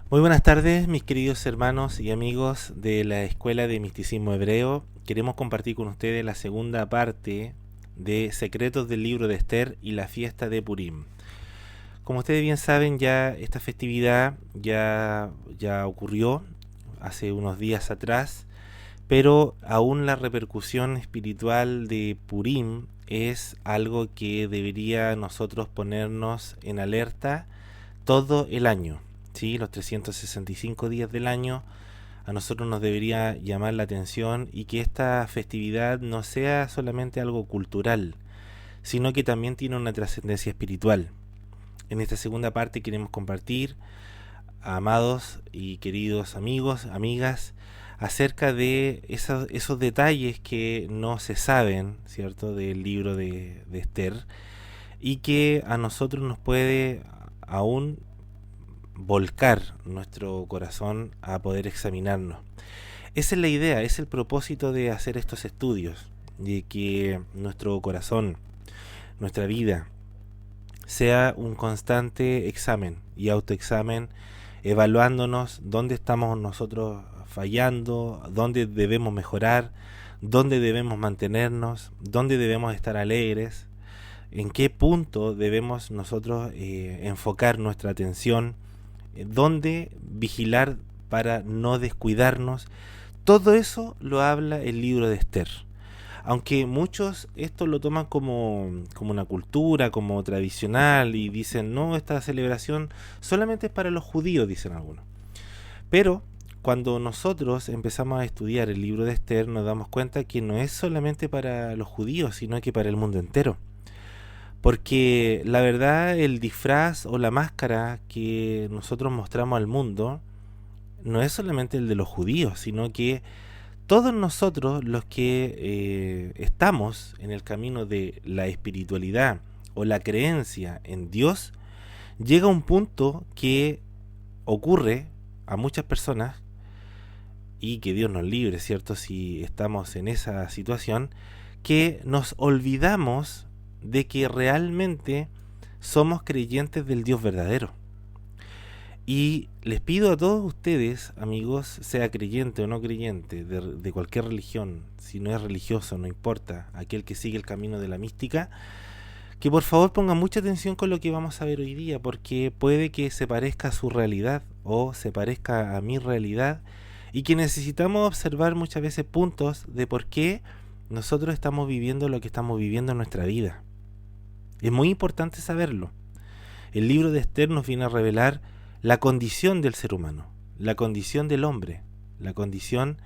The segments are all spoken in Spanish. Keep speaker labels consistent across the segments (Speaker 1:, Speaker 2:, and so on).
Speaker 1: Muy buenas tardes, mis queridos hermanos y amigos de la Escuela de Misticismo Hebreo. Queremos compartir con ustedes la segunda parte de Secretos del Libro de Esther y la fiesta de Purim. Como ustedes bien saben, ya esta festividad ya ocurrió hace unos días atrás, pero aún la repercusión espiritual de Purim es algo que debería nosotros ponernos en alerta todo el año. ¿Sí? Los 365 días del año a nosotros nos debería llamar la atención, y que esta festividad no sea solamente algo cultural, sino que también tiene una trascendencia espiritual. En esta segunda parte queremos compartir, amados y queridos amigos, amigas, acerca de esos detalles que no se saben, ¿cierto?, del libro de Esther, y que a nosotros nos puede aún volcar nuestro corazón a poder examinarnos. Esa es la idea, es el propósito de hacer estos estudios, de que nuestro corazón, nuestra vida, sea un constante examen y autoexamen, evaluándonos dónde estamos nosotros fallando, dónde debemos mejorar, dónde debemos mantenernos, dónde debemos estar alegres, en qué punto debemos nosotros enfocar nuestra atención, dónde vigilar para no descuidarnos. Todo eso lo habla el libro de Esther. Aunque muchos esto lo toman como una cultura, como tradicional, y dicen, no, esta celebración solamente es para los judíos, dicen algunos. Pero cuando nosotros empezamos a estudiar el libro de Esther, nos damos cuenta que no es solamente para los judíos, sino que para el mundo entero. Porque la verdad, el disfraz o la máscara que nosotros mostramos al mundo no es solamente el de los judíos, sino que todos nosotros los que estamos en el camino de la espiritualidad o la creencia en Dios, llega un punto que ocurre a muchas personas, y que Dios nos libre, ¿cierto?, si estamos en esa situación, que nos olvidamos de que realmente somos creyentes del Dios verdadero. Y les pido a todos ustedes, amigos, sea creyente o no creyente, de cualquier religión, si no es religioso, no importa, aquel que sigue el camino de la mística, que por favor pongan mucha atención con lo que vamos a ver hoy día, porque puede que se parezca a su realidad o se parezca a mi realidad, y que necesitamos observar muchas veces puntos de por qué nosotros estamos viviendo lo que estamos viviendo en nuestra vida. Es muy importante saberlo. El libro de Esther nos viene a revelar la condición del ser humano, la condición del hombre, la condición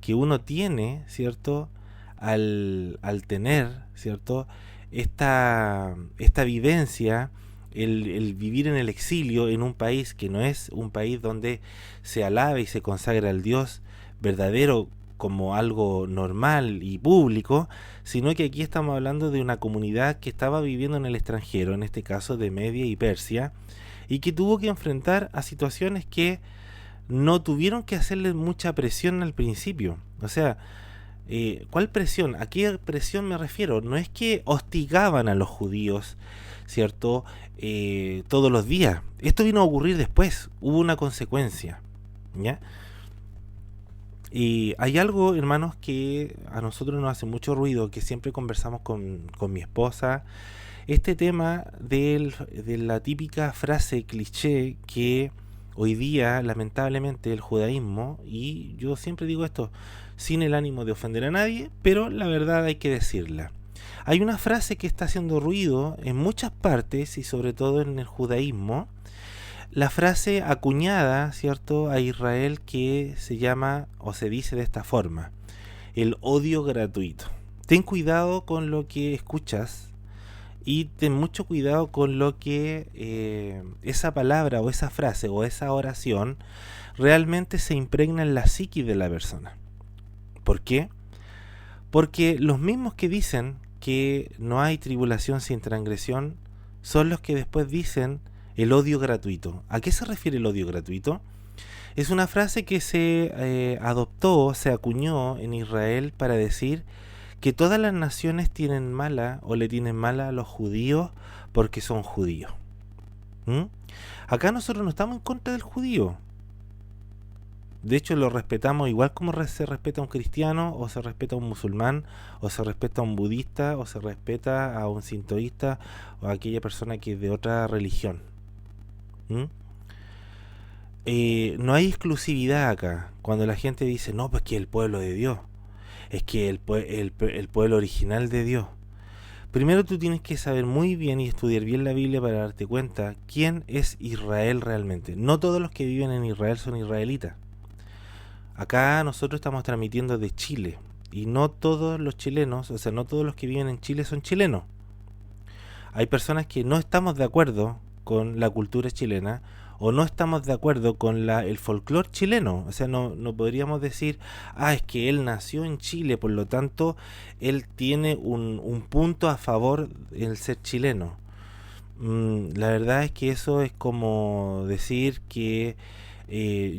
Speaker 1: que uno tiene, ¿cierto?, al tener, ¿cierto?, esta vivencia, el vivir en el exilio en un país que no es un país donde se alabe y se consagra al Dios verdadero como algo normal y público, sino que aquí estamos hablando de una comunidad que estaba viviendo en el extranjero, en este caso de Media y Persia, y que tuvo que enfrentar a situaciones que no tuvieron que hacerle mucha presión al principio. O sea, ¿cuál presión? ¿A qué presión me refiero? No es que hostigaban a los judíos, ¿cierto?, todos los días. Esto vino a ocurrir después, hubo una consecuencia, ¿ya? Y hay algo, hermanos, que a nosotros nos hace mucho ruido, que siempre conversamos con mi esposa, este tema de la típica frase cliché que hoy día, lamentablemente, el judaísmo, y yo siempre digo esto sin el ánimo de ofender a nadie, pero la verdad hay que decirla. Hay una frase que está haciendo ruido en muchas partes, y sobre todo en el judaísmo, la frase acuñada, ¿cierto?, a Israel, que se llama o se dice de esta forma: el odio gratuito. Ten cuidado con lo que escuchas, y ten mucho cuidado con lo que esa palabra o esa frase o esa oración realmente se impregna en la psiquis de la persona. ¿Por qué? Porque los mismos que dicen que no hay tribulación sin transgresión son los que después dicen el odio gratuito. ¿A qué se refiere el odio gratuito? Es una frase que se adoptó, se acuñó en Israel para decir que todas las naciones tienen mala o le tienen mala a los judíos porque son judíos. ¿Mm? Acá nosotros no estamos en contra del judío. De hecho, lo respetamos igual como se respeta a un cristiano, o se respeta a un musulmán, o se respeta a un budista, o se respeta a un sintoísta, o a aquella persona que es de otra religión. ¿Mm? No hay exclusividad acá. Cuando la gente dice, no, pues que el pueblo de Dios, es que el pueblo original de Dios. Primero tú tienes que saber muy bien y estudiar bien la Biblia para darte cuenta quién es Israel realmente. No todos los que viven en Israel son israelitas. Acá nosotros estamos transmitiendo de Chile y no todos los chilenos, o sea, no todos los que viven en Chile son chilenos. Hay personas que no estamos de acuerdo con la cultura chilena o no estamos de acuerdo con el folclore chileno. O sea, no podríamos decir, es que él nació en Chile, por lo tanto, él tiene un punto a favor en ser chileno. La verdad es que eso es como decir que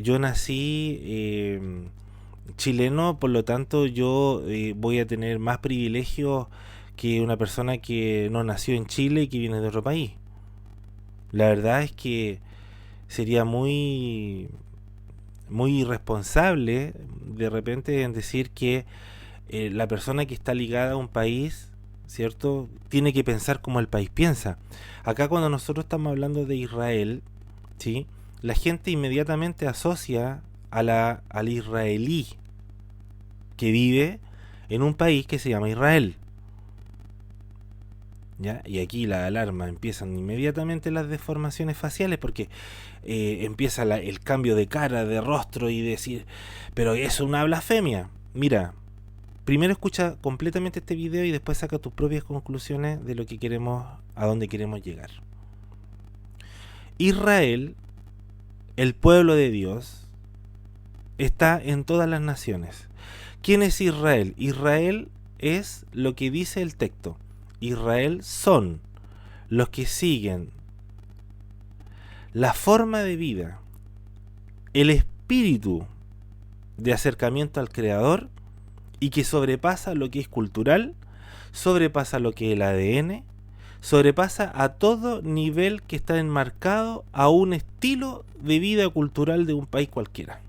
Speaker 1: yo nací chileno, por lo tanto yo voy a tener más privilegios que una persona que no nació en Chile y que viene de otro país. La verdad es que sería muy irresponsable de repente en decir que la persona que está ligada a un país, ¿cierto?, tiene que pensar como el país piensa. Acá cuando nosotros estamos hablando de Israel, ¿sí?, la gente inmediatamente asocia al israelí que vive en un país que se llama Israel. ¿Ya? Y aquí la alarma, empiezan inmediatamente las deformaciones faciales porque empieza el cambio de cara, de rostro y decir, pero eso es una blasfemia. Mira, primero escucha completamente este video y después saca tus propias conclusiones de lo que queremos, a dónde queremos llegar. Israel, el pueblo de Dios, está en todas las naciones. ¿Quién es Israel? Israel es lo que dice el texto. Israel son los que siguen la forma de vida, el espíritu de acercamiento al Creador y que sobrepasa lo que es cultural, sobrepasa lo que es el ADN, sobrepasa a todo nivel que está enmarcado a un estilo de vida cultural de un país cualquiera.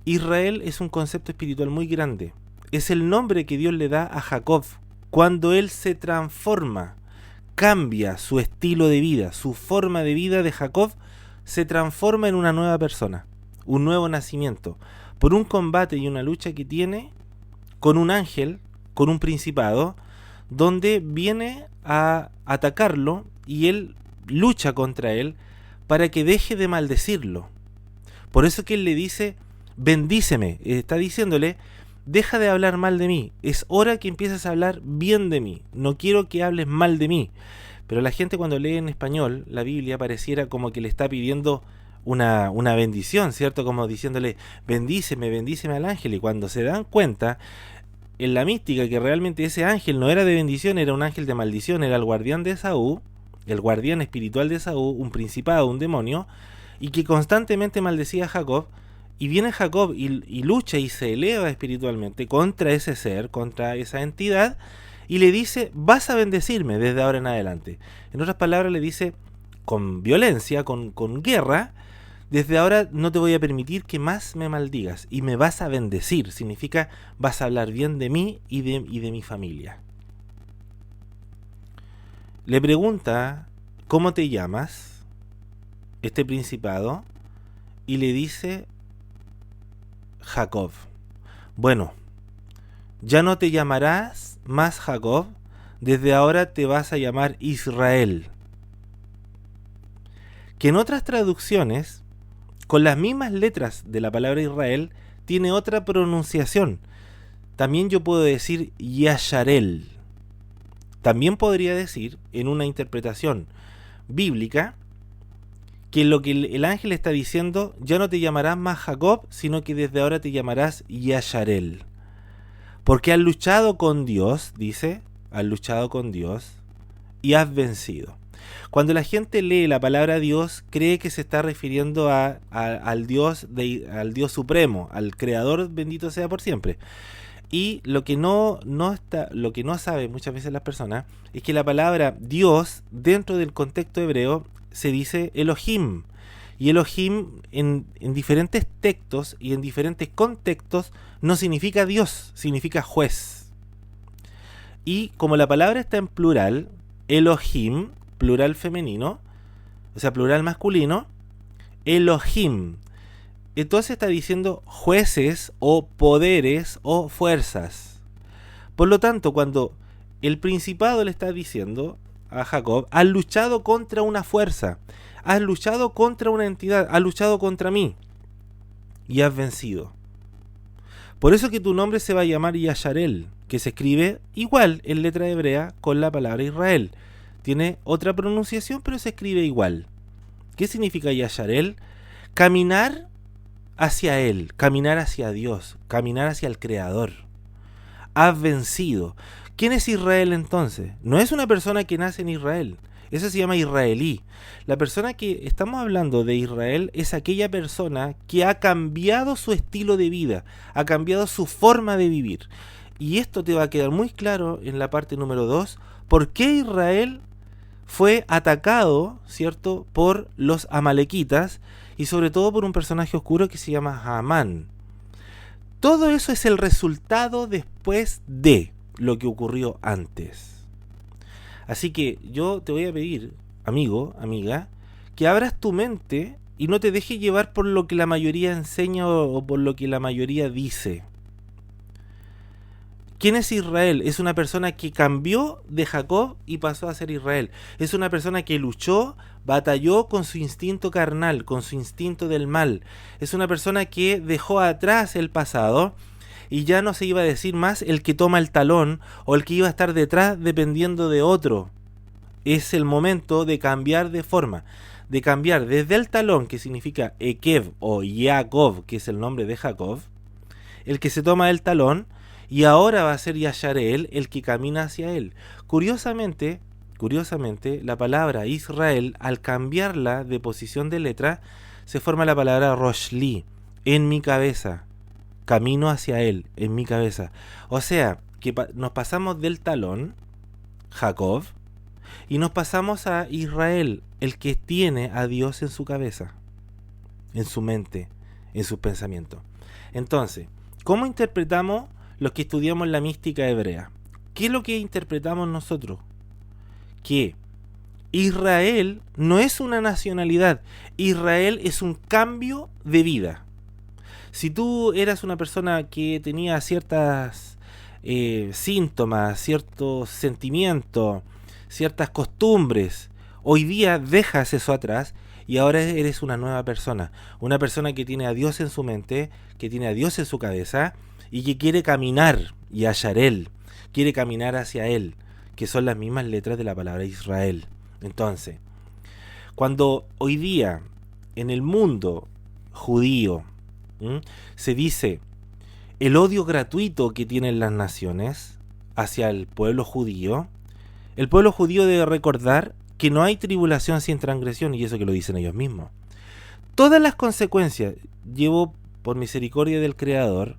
Speaker 1: Israel es un concepto espiritual muy grande. Es el nombre que Dios le da a Jacob cuando él se transforma, cambia su estilo de vida, su forma de vida de Jacob se transforma en una nueva persona, un nuevo nacimiento, por un combate y una lucha que tiene con un ángel, con un principado, donde viene a atacarlo y él lucha contra él para que deje de maldecirlo. Por eso que él le dice, bendíceme, está diciéndole, deja de hablar mal de mí, es hora que empieces a hablar bien de mí, no quiero que hables mal de mí. Pero la gente cuando lee en español la Biblia pareciera como que le está pidiendo una bendición, ¿cierto? Como diciéndole, bendíceme, bendíceme al ángel. Y cuando se dan cuenta, en la mística, que realmente ese ángel no era de bendición, era un ángel de maldición, era el guardián de Esaú, el guardián espiritual de Esaú, un principado, un demonio, y que constantemente maldecía a Jacob. Y viene Jacob y lucha y se eleva espiritualmente contra ese ser, contra esa entidad, y le dice, vas a bendecirme desde ahora en adelante. En otras palabras le dice, con violencia, con guerra, desde ahora no te voy a permitir que más me maldigas, y me vas a bendecir. Significa, vas a hablar bien de mí y de mi familia. Le pregunta, ¿cómo te llamas? Este principado, y le dice, Jacob. Bueno, ya no te llamarás más Jacob, desde ahora te vas a llamar Israel. Que en otras traducciones, con las mismas letras de la palabra Israel, tiene otra pronunciación. También yo puedo decir Yasharel. También podría decir, en una interpretación bíblica, que lo que el ángel está diciendo, ya no te llamarás más Jacob, sino que desde ahora te llamarás Yasharel. Porque has luchado con Dios, dice, has luchado con Dios y has vencido. Cuando la gente lee la palabra Dios, cree que se está refiriendo al Dios supremo, al Creador, bendito sea por siempre. Y lo que no sabe muchas veces las personas es que la palabra Dios, dentro del contexto hebreo, se dice Elohim. Y Elohim en diferentes textos y en diferentes contextos no significa Dios, significa juez. Y como la palabra está en plural, Elohim, plural femenino, o sea, plural masculino, Elohim. Entonces está diciendo jueces o poderes o fuerzas. Por lo tanto, cuando el principado le está diciendo a Jacob, has luchado contra una fuerza, has luchado contra una entidad, has luchado contra mí y has vencido. Por eso que tu nombre se va a llamar Yasharel, que se escribe igual en letra hebrea con la palabra Israel. Tiene otra pronunciación, pero se escribe igual. ¿Qué significa Yasharel? Caminar hacia Él, caminar hacia Dios, caminar hacia el Creador. Has vencido. ¿Quién es Israel entonces? No es una persona que nace en Israel. Eso se llama israelí. La persona que estamos hablando de Israel es aquella persona que ha cambiado su estilo de vida, ha cambiado su forma de vivir. Y esto te va a quedar muy claro en la parte número 2, por qué Israel fue atacado, ¿cierto?, por los amalequitas y sobre todo por un personaje oscuro que se llama Amán. Todo eso es el resultado después de lo que ocurrió antes. Así que yo te voy a pedir, amigo, amiga, que abras tu mente y no te dejes llevar por lo que la mayoría enseña o por lo que la mayoría dice. ¿Quién es Israel? Es una persona que cambió de Jacob y pasó a ser Israel. Es una persona que luchó, batalló con su instinto carnal, con su instinto del mal. Es una persona que dejó atrás el pasado y ya no se iba a decir más el que toma el talón o el que iba a estar detrás dependiendo de otro. Es el momento de cambiar de forma, de cambiar desde el talón, que significa Ekev o Yaakov, que es el nombre de Jacob, el que se toma el talón, y ahora va a ser Yasharel el que camina hacia él. Curiosamente, la palabra Israel, al cambiarla de posición de letra, se forma la palabra Roshli, en mi cabeza. Camino hacia él, en mi cabeza. O sea, que nos pasamos del talón, Jacob, y nos pasamos a Israel, el que tiene a Dios en su cabeza, en su mente, en sus pensamientos. Entonces, ¿cómo interpretamos los que estudiamos la mística hebrea? ¿Qué es lo que interpretamos nosotros? Que Israel no es una nacionalidad, Israel es un cambio de vida. Si tú eras una persona que tenía ciertas síntomas, ciertos sentimientos, ciertas costumbres, hoy día dejas eso atrás y ahora eres una nueva persona. Una persona que tiene a Dios en su mente, que tiene a Dios en su cabeza y que quiere caminar, Yasharel, quiere caminar hacia Él, que son las mismas letras de la palabra Israel. Entonces, cuando hoy día en el mundo judío se dice el odio gratuito que tienen las naciones hacia el pueblo judío debe recordar que no hay tribulación sin transgresión, y eso que lo dicen ellos mismos. Todas las consecuencias, llevo por misericordia del Creador,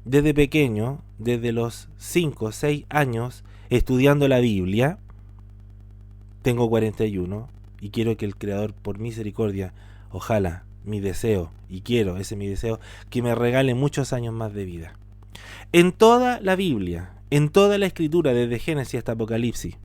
Speaker 1: desde pequeño, desde los 5 o 6 años, estudiando la Biblia, tengo 41, y quiero que el Creador, por misericordia, ojalá, mi deseo, y quiero, ese es mi deseo, que me regale muchos años más de vida. En toda la Biblia, en toda la Escritura, desde Génesis hasta Apocalipsis,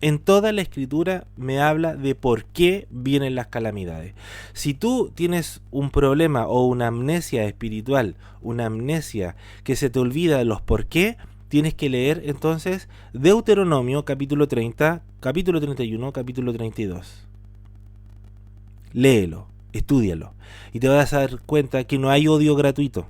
Speaker 1: en toda la Escritura me habla de por qué vienen las calamidades. Si tú tienes un problema o una amnesia espiritual, una amnesia que se te olvida de los por qué, tienes que leer entonces Deuteronomio capítulo 30, capítulo 31, capítulo 32. Léelo, estúdialo, y te vas a dar cuenta que no hay odio gratuito.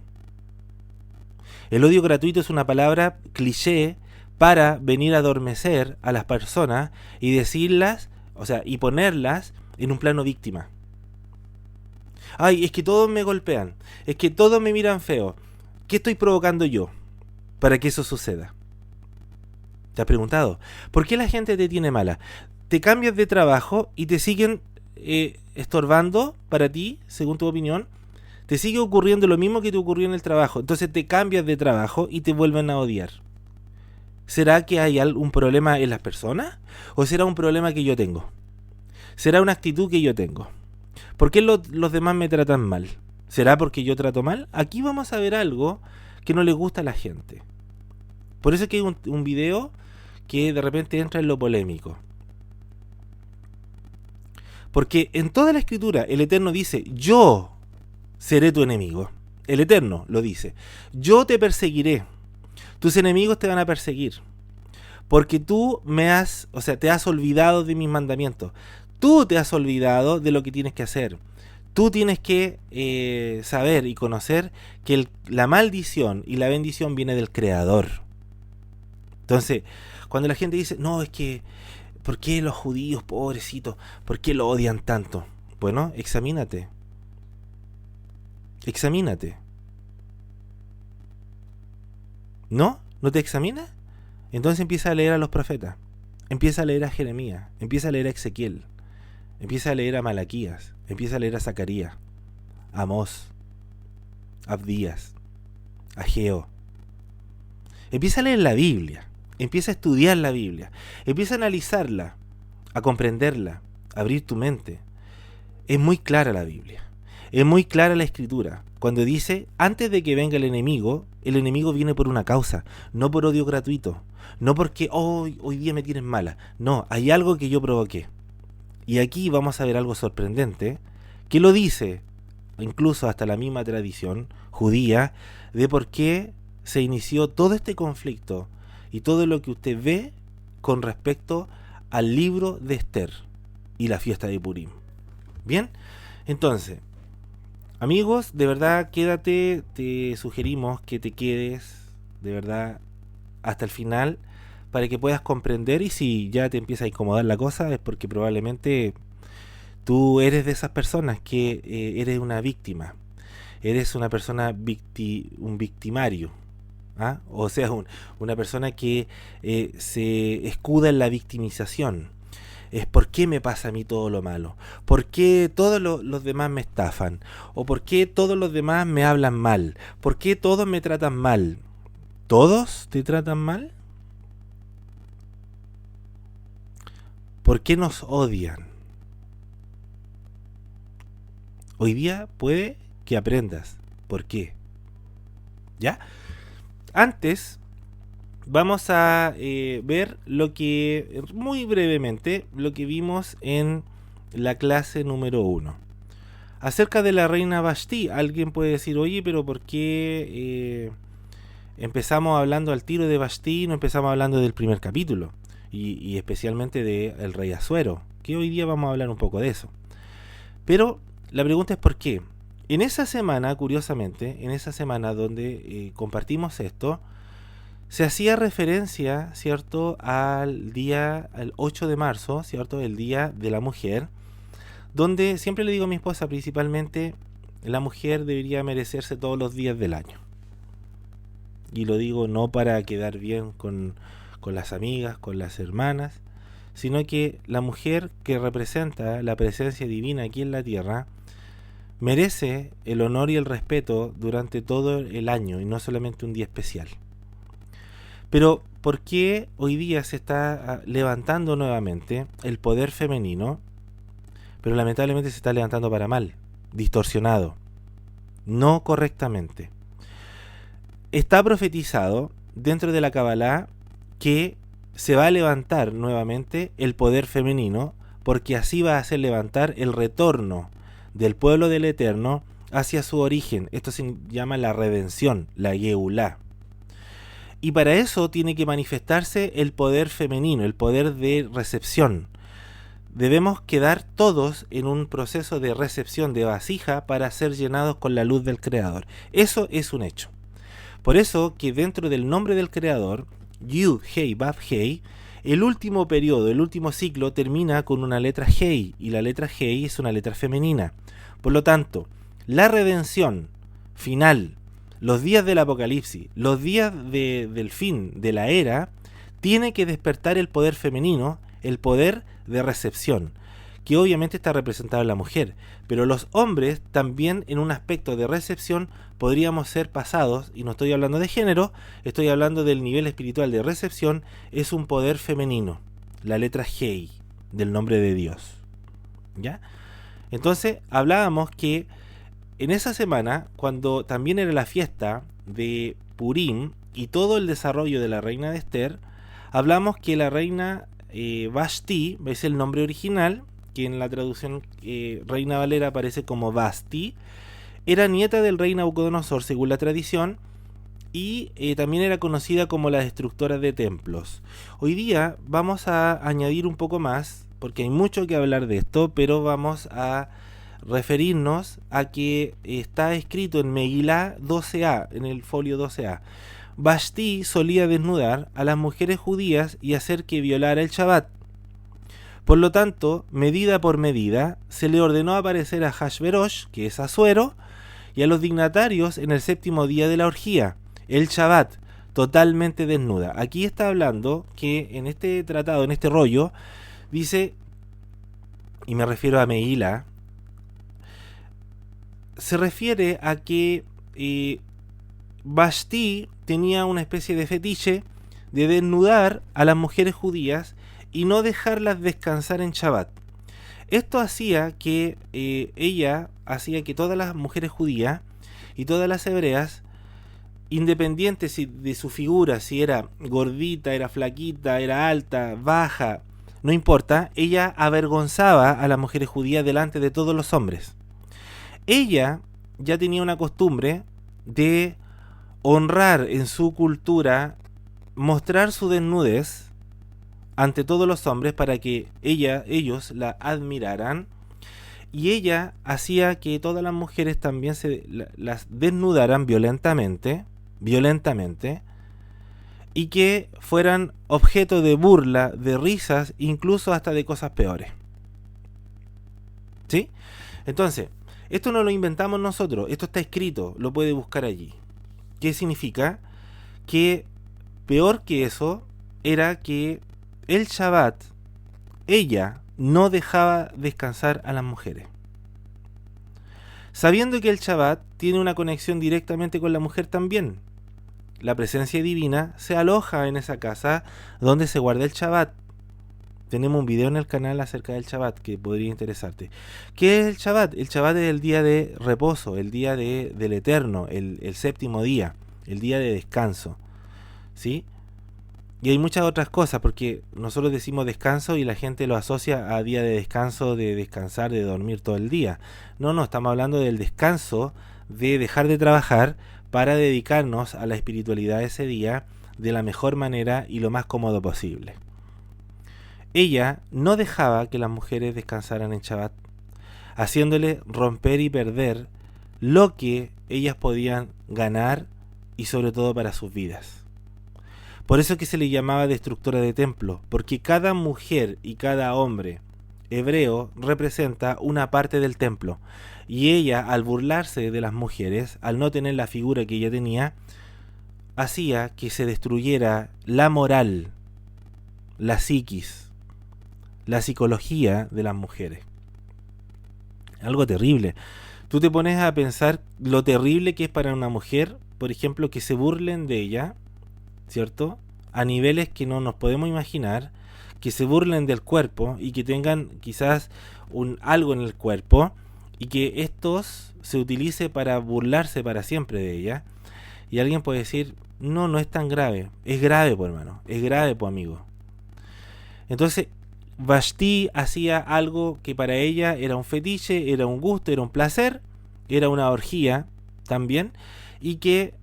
Speaker 1: El odio gratuito es una palabra cliché para venir a adormecer a las personas y decirlas, o sea, y ponerlas en un plano víctima. Ay, es que todos me golpean, es que todos me miran feo. ¿Qué estoy provocando yo para que eso suceda? ¿Te has preguntado? ¿Por qué la gente te tiene mala? Te cambias de trabajo y te siguen estorbando para ti, según tu opinión. Te sigue ocurriendo lo mismo que te ocurrió en el trabajo. Entonces te cambias de trabajo y te vuelven a odiar. ¿Será que hay algún problema en las personas? ¿O será un problema que yo tengo? ¿Será una actitud que yo tengo? ¿Por qué los demás me tratan mal? ¿Será porque yo trato mal? Aquí vamos a ver algo que no le gusta a la gente. Por eso es que hay un video que de repente entra en lo polémico. Porque en toda la escritura el Eterno dice, yo seré tu enemigo. El Eterno lo dice. Yo te perseguiré. Tus enemigos te van a perseguir. Porque tú te has olvidado de mis mandamientos. Tú te has olvidado de lo que tienes que hacer. Tú tienes que saber y conocer que la maldición y la bendición viene del Creador. Entonces, cuando la gente dice, no, es que, ¿por qué los judíos, pobrecitos, por qué lo odian tanto? Bueno, examínate. Examínate. ¿No? ¿No te examinas? Entonces empieza a leer a los profetas. Empieza a leer a Jeremías. Empieza a leer a Ezequiel. Empieza a leer a Malaquías. Empieza a leer a Zacarías. A Amós. A Abdías. A Ageo. Empieza a leer la Biblia. Empieza a estudiar la Biblia. Empieza a analizarla. A comprenderla. A abrir tu mente. Es muy clara la Biblia. Es muy clara la Escritura. Cuando dice, antes de que venga el enemigo viene por una causa, no por odio gratuito. No porque hoy día me tienen mala. No, hay algo que yo provoqué. Y aquí vamos a ver algo sorprendente, que lo dice incluso hasta la misma tradición judía, de por qué se inició todo este conflicto y todo lo que usted ve con respecto al libro de Esther y la fiesta de Purim. Bien, entonces, amigos, de verdad quédate, te sugerimos que te quedes, de verdad, hasta el final, para que puedas comprender, y si ya te empieza a incomodar la cosa es porque probablemente tú eres de esas personas que eres una víctima, eres una persona un victimario, ¿ah? O sea, una persona que se escuda en la victimización. Es por qué me pasa a mí todo lo malo, por qué todos los demás me estafan, o por qué todos los demás me hablan mal, por qué todos me tratan mal. ¿Todos te tratan mal? ¿Por qué nos odian? Hoy día puede que aprendas por qué. ¿Ya? Antes vamos a ver lo que, muy brevemente, lo que vimos en la clase número 1. Acerca de la reina Vashti, alguien puede decir, oye, pero ¿por qué empezamos hablando al tiro de Vashti y no empezamos hablando del primer capítulo? Y especialmente del rey Asuero, que hoy día vamos a hablar un poco de eso. Pero la pregunta es ¿por qué? En esa semana, curiosamente, en esa semana donde compartimos esto, se hacía referencia, ¿cierto?, al 8 de marzo, ¿cierto?, el Día de la Mujer, donde siempre le digo a mi esposa, principalmente, la mujer debería merecerse todos los días del año. Y lo digo no para quedar bien con las amigas, con las hermanas, sino que la mujer que representa la presencia divina aquí en la tierra merece el honor y el respeto durante todo el año y no solamente un día especial. Pero ¿por qué hoy día se está levantando nuevamente el poder femenino? Pero lamentablemente se está levantando para mal, distorsionado, no correctamente. Está profetizado dentro de la Kabbalah que se va a levantar nuevamente el poder femenino, porque así va a hacer levantar el retorno del pueblo del Eterno hacia su origen. Esto se llama la redención, la Geulá. Y para eso tiene que manifestarse el poder femenino, el poder de recepción. Debemos quedar todos en un proceso de recepción de vasija para ser llenados con la luz del Creador. Eso es un hecho. Por eso que dentro del nombre del Creador, Yud, Hei, Vav, Hei, el último periodo, el último ciclo termina con una letra Hei, y la letra Hei es una letra femenina. Por lo tanto, la redención final, los días del Apocalipsis, los días del fin de la era, tiene que despertar el poder femenino, el poder de recepción, que obviamente está representado en la mujer, pero los hombres también en un aspecto de recepción podríamos ser pasados, y no estoy hablando de género, estoy hablando del nivel espiritual de recepción, es un poder femenino, la letra Hei del nombre de Dios. ¿Ya? Entonces hablábamos que en esa semana, cuando también era la fiesta de Purim y todo el desarrollo de la reina de Esther, hablamos que la reina Vashti, es el nombre original, que en la traducción Reina Valera aparece como Vasti, era nieta del rey Nabucodonosor según la tradición, y también era conocida como la destructora de templos. Hoy día vamos a añadir un poco más, porque hay mucho que hablar de esto, pero vamos a referirnos a que está escrito en Megilá 12a, en el folio 12a. Vashti solía desnudar a las mujeres judías y hacer que violara el Shabbat. Por lo tanto, medida por medida, se le ordenó aparecer a Hashverosh, que es Asuero, y a los dignatarios en el séptimo día de la orgía, el Shabbat, totalmente desnuda. Aquí está hablando que en este tratado, en este rollo, dice, y me refiero a Meila, se refiere a que Vashti tenía una especie de fetiche de desnudar a las mujeres judías y no dejarlas descansar en Shabbat. Esto hacía que ella hacía que todas las mujeres judías y todas las hebreas, independientes de su figura, si era gordita, era flaquita, era alta, baja, no importa, ella avergonzaba a las mujeres judías delante de todos los hombres. Ella ya tenía una costumbre de honrar en su cultura, mostrar su desnudez ante todos los hombres para que ellos la admiraran, y ella hacía que todas las mujeres también las desnudaran violentamente, y que fueran objeto de burla, de risas, incluso hasta de cosas peores. ¿Sí? Entonces, esto no lo inventamos nosotros, esto está escrito, lo puede buscar allí. ¿Qué significa? Que peor que eso era que el Shabbat, ella no dejaba descansar a las mujeres. Sabiendo que el Shabbat tiene una conexión directamente con la mujer también. La presencia divina se aloja en esa casa donde se guarda el Shabbat. Tenemos un video en el canal acerca del Shabbat que podría interesarte. ¿Qué es el Shabbat? El Shabbat es el día de reposo, el día del Eterno, el séptimo día, el día de descanso. ¿Sí? Y hay muchas otras cosas, porque nosotros decimos descanso y la gente lo asocia a día de descanso, de descansar, de dormir todo el día. No, estamos hablando del descanso, de dejar de trabajar para dedicarnos a la espiritualidad ese día de la mejor manera y lo más cómodo posible. Ella no dejaba que las mujeres descansaran en Shabbat, haciéndole romper y perder lo que ellas podían ganar y sobre todo para sus vidas. Por eso que se le llamaba destructora de templo, porque cada mujer y cada hombre hebreo representa una parte del templo, y ella, al burlarse de las mujeres, al no tener la figura que ella tenía, hacía que se destruyera la moral, la psiquis, la psicología de las mujeres. Algo terrible. Tú te pones a pensar lo terrible que es para una mujer, por ejemplo, que se burlen de ella, ¿cierto? A niveles que no nos podemos imaginar, que se burlen del cuerpo y que tengan quizás algo en el cuerpo y que estos se utilice para burlarse para siempre de ella. Y alguien puede decir, no es tan grave. Es grave, pues hermano, es grave, pues amigo. Entonces, Vashti hacía algo que para ella era un fetiche, era un gusto, era un placer, era una orgía también, y que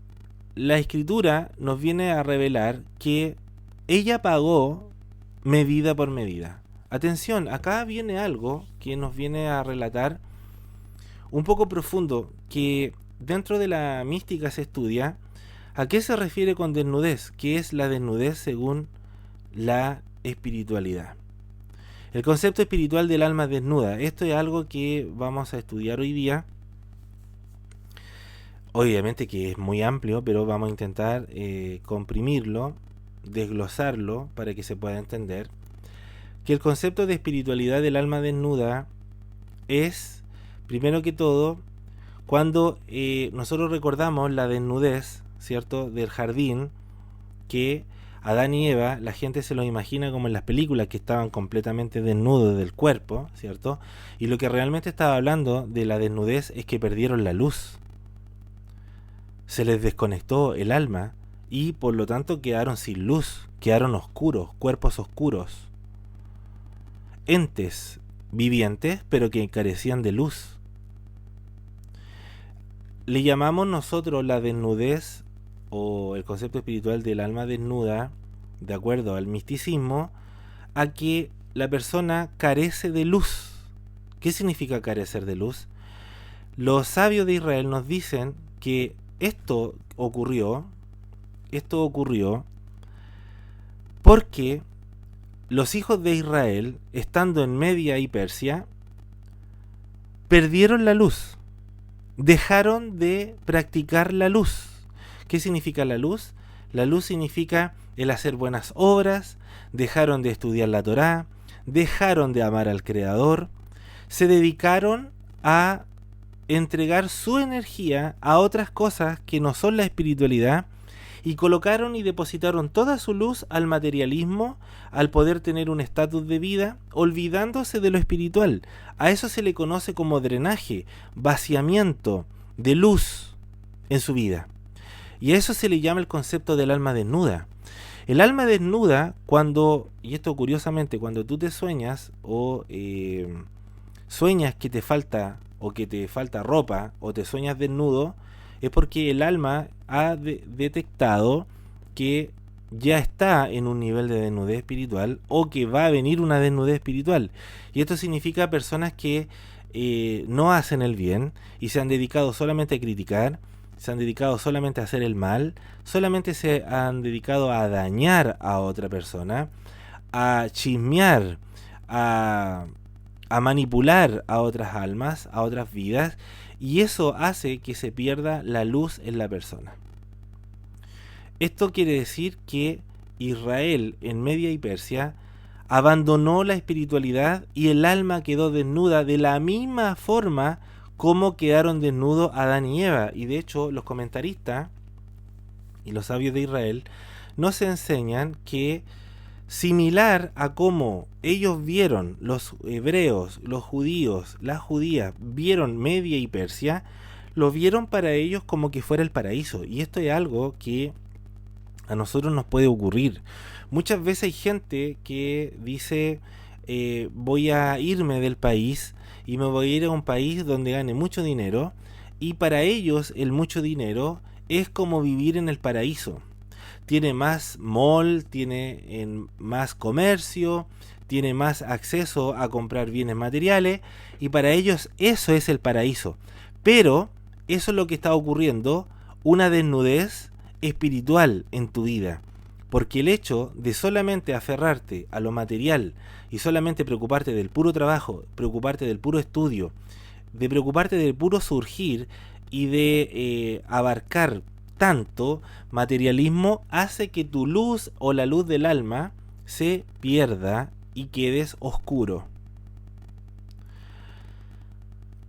Speaker 1: la escritura nos viene a revelar que ella pagó medida por medida. Atención, acá viene algo que nos viene a relatar un poco profundo, que dentro de la mística se estudia a qué se refiere con desnudez, qué es la desnudez según la espiritualidad. El concepto espiritual del alma desnuda, esto es algo que vamos a estudiar hoy día. Obviamente que es muy amplio, pero vamos a intentar comprimirlo, desglosarlo para que se pueda entender. Que el concepto de espiritualidad del alma desnuda es, primero que todo, cuando nosotros recordamos la desnudez, ¿cierto?, del jardín, que Adán y Eva, la gente se los imagina como en las películas, que estaban completamente desnudos del cuerpo, ¿cierto? Y lo que realmente estaba hablando de la desnudez es que perdieron la luz. Se les desconectó el alma y por lo tanto quedaron sin luz, quedaron oscuros, cuerpos oscuros. Entes vivientes, pero que carecían de luz. Le llamamos nosotros la desnudez o el concepto espiritual del alma desnuda, de acuerdo al misticismo, a que la persona carece de luz. ¿Qué significa carecer de luz? Los sabios de Israel nos dicen que esto ocurrió porque los hijos de Israel, estando en Media y Persia, perdieron la luz. Dejaron de practicar la luz. ¿Qué significa la luz? La luz significa el hacer buenas obras, dejaron de estudiar la Torá, dejaron de amar al Creador, se dedicaron a entregar su energía a otras cosas que no son la espiritualidad y colocaron y depositaron toda su luz al materialismo, al poder tener un estatus de vida, olvidándose de lo espiritual. A eso se le conoce como drenaje, vaciamiento de luz en su vida. Y a eso se le llama el concepto del alma desnuda. El alma desnuda, y esto curiosamente, cuando tú te sueñas o sueñas que te falta ropa o te sueñas desnudo, es porque el alma ha detectado que ya está en un nivel de desnudez espiritual o que va a venir una desnudez espiritual. Y esto significa personas que no hacen el bien y se han dedicado solamente a criticar, se han dedicado solamente a hacer el mal, solamente se han dedicado a dañar a otra persona, a chismear, a manipular a otras almas, a otras vidas, y eso hace que se pierda la luz en la persona. Esto quiere decir que Israel en Media y Persia abandonó la espiritualidad y el alma quedó desnuda de la misma forma como quedaron desnudos Adán y Eva. Y de hecho los comentaristas y los sabios de Israel nos enseñan que, similar a cómo ellos vieron, los hebreos, los judíos, las judías, vieron Media y Persia, lo vieron para ellos como que fuera el paraíso. Y esto es algo que a nosotros nos puede ocurrir. Muchas veces hay gente que dice, voy a irme del país y me voy a ir a un país donde gane mucho dinero, y para ellos el mucho dinero es como vivir en el paraíso. Tiene más mall, tiene más comercio, tiene más acceso a comprar bienes materiales, y para ellos eso es el paraíso. Pero eso es lo que está ocurriendo, una desnudez espiritual en tu vida. Porque el hecho de solamente aferrarte a lo material y solamente preocuparte del puro trabajo, preocuparte del puro estudio, de preocuparte del puro surgir y de abarcar tanto materialismo, hace que tu luz o la luz del alma se pierda y quedes oscuro.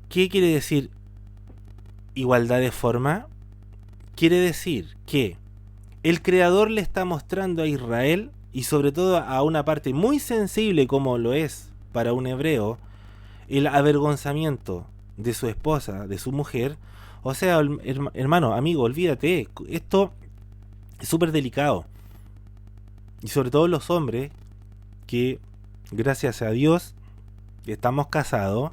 Speaker 1: ¿Qué quiere decir igualdad de forma? Quiere decir que el Creador le está mostrando a Israel, y sobre todo a una parte muy sensible como lo es para un hebreo, el avergonzamiento de su esposa, de su mujer. O sea, hermano, amigo, olvídate, esto es súper delicado. Y sobre todo los hombres que, gracias a Dios, estamos casados,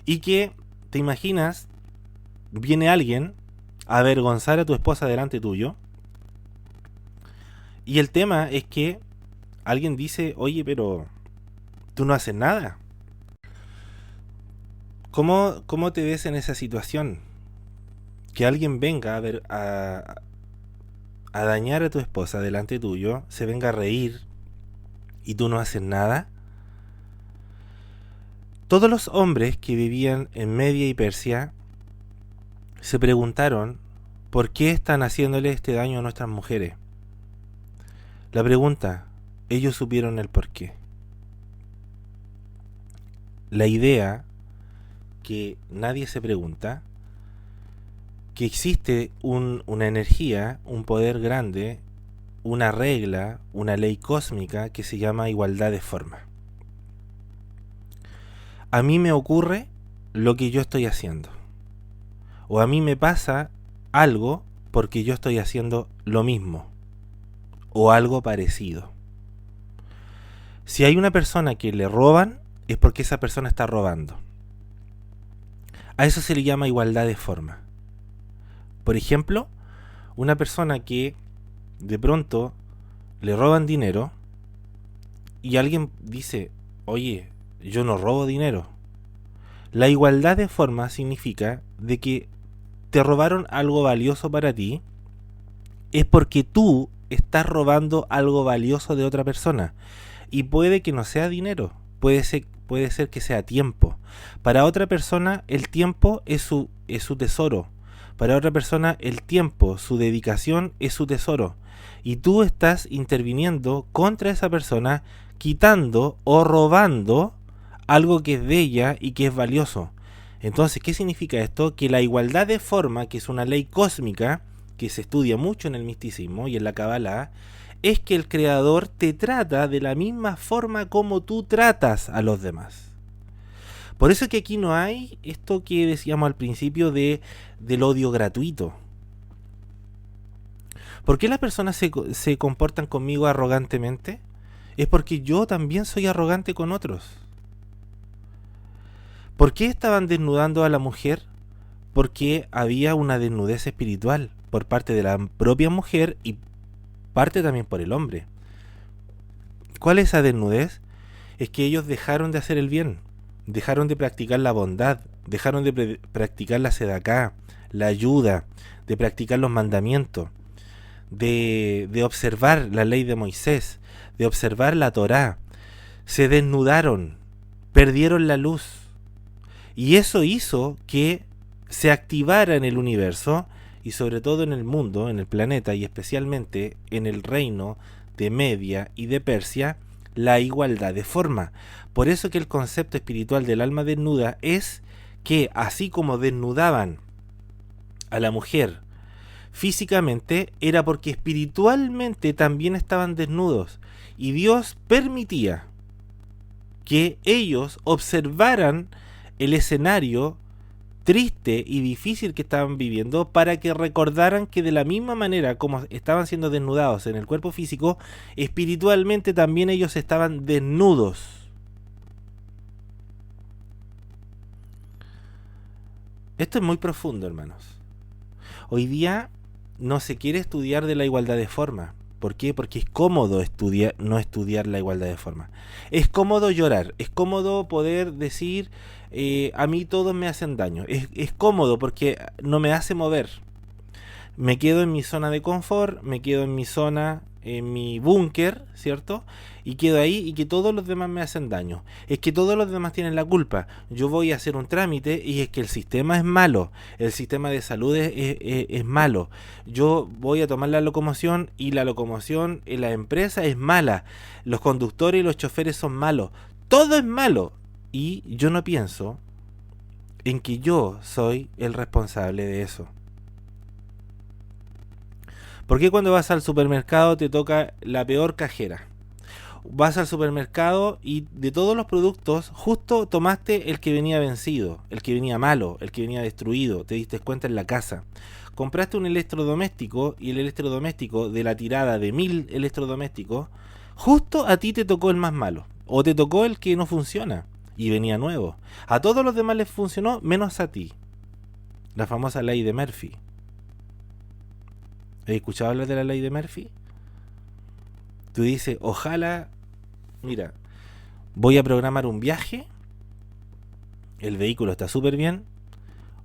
Speaker 1: y que, te imaginas, viene alguien a avergonzar a tu esposa delante tuyo, y el tema es que alguien dice, oye, pero tú no haces nada. ¿Cómo te ves en esa situación? Que alguien venga a dañar a tu esposa delante tuyo, se venga a reír y tú no haces nada. Todos los hombres que vivían en Media y Persia se preguntaron por qué están haciéndole este daño a nuestras mujeres. La pregunta, ellos supieron el por qué. La idea que nadie se pregunta que existe una energía, un poder grande, una regla, una ley cósmica que se llama igualdad de forma. A mí me ocurre lo que yo estoy haciendo. O a mí me pasa algo porque yo estoy haciendo lo mismo. O algo parecido. Si hay una persona que le roban, es porque esa persona está robando. A eso se le llama igualdad de forma. Por ejemplo, una persona que de pronto le roban dinero y alguien dice, oye, yo no robo dinero. La igualdad de forma significa de que te robaron algo valioso para ti, es porque tú estás robando algo valioso de otra persona. Y puede que no sea dinero, puede ser que sea tiempo. Para otra persona el tiempo es su tesoro. Para otra persona el tiempo, su dedicación es su tesoro. Y tú estás interviniendo contra esa persona, quitando o robando algo que es de ella y que es valioso. Entonces, ¿qué significa esto? Que la igualdad de forma, que es una ley cósmica, que se estudia mucho en el misticismo y en la Kabbalah, es que el Creador te trata de la misma forma como tú tratas a los demás. Por eso es que aquí no hay esto que decíamos al principio del odio gratuito. ¿Por qué las personas se comportan conmigo arrogantemente? Es porque yo también soy arrogante con otros. ¿Por qué estaban desnudando a la mujer? Porque había una desnudez espiritual por parte de la propia mujer y parte también por el hombre. ¿Cuál es esa desnudez? Es que ellos dejaron de hacer el bien, dejaron de practicar la bondad, dejaron de practicar la sedaká, la ayuda, de practicar los mandamientos, de observar la ley de Moisés, de observar la Torá. Se desnudaron, perdieron la luz. Y eso hizo que se activara en el universo y sobre todo en el mundo, en el planeta y especialmente en el reino de Media y de Persia, la igualdad de forma. Por eso que el concepto espiritual del alma desnuda es que así como desnudaban a la mujer físicamente, era porque espiritualmente también estaban desnudos y Dios permitía que ellos observaran el escenario triste y difícil que estaban viviendo para que recordaran que de la misma manera como estaban siendo desnudados en el cuerpo físico, espiritualmente también ellos estaban desnudos. Esto es muy profundo, hermanos. Hoy día no se quiere estudiar de la igualdad de forma. ¿Por qué? Porque es cómodo no estudiar la igualdad de forma. Es cómodo llorar, es cómodo poder decir, a mí todos me hacen daño. Es cómodo porque no me hace mover. Me quedo en mi zona de confort, me quedo en mi zona, en mi búnker, ¿cierto? Y quedo ahí y que todos los demás me hacen daño. Es que todos los demás tienen la culpa. Yo voy a hacer un trámite y es que el sistema es malo. El sistema de salud es malo. Yo voy a tomar la locomoción y la locomoción en la empresa es mala. Los conductores y los choferes son malos. Todo es malo. Y yo no pienso en que yo soy el responsable de eso. ¿Por qué cuando vas al supermercado te toca la peor cajera? Vas al supermercado y de todos los productos justo tomaste el que venía vencido, el que venía malo, el que venía destruido, te diste cuenta en la casa. Compraste un electrodoméstico y el electrodoméstico de la tirada de 1000 electrodomésticos, justo a ti te tocó el más malo o te tocó el que no funciona y venía nuevo. A todos los demás les funcionó menos a ti. La famosa ley de Murphy. ¿Has escuchado hablar de la ley de Murphy? Tú dices, ojalá, mira, voy a programar un viaje, el vehículo está súper bien,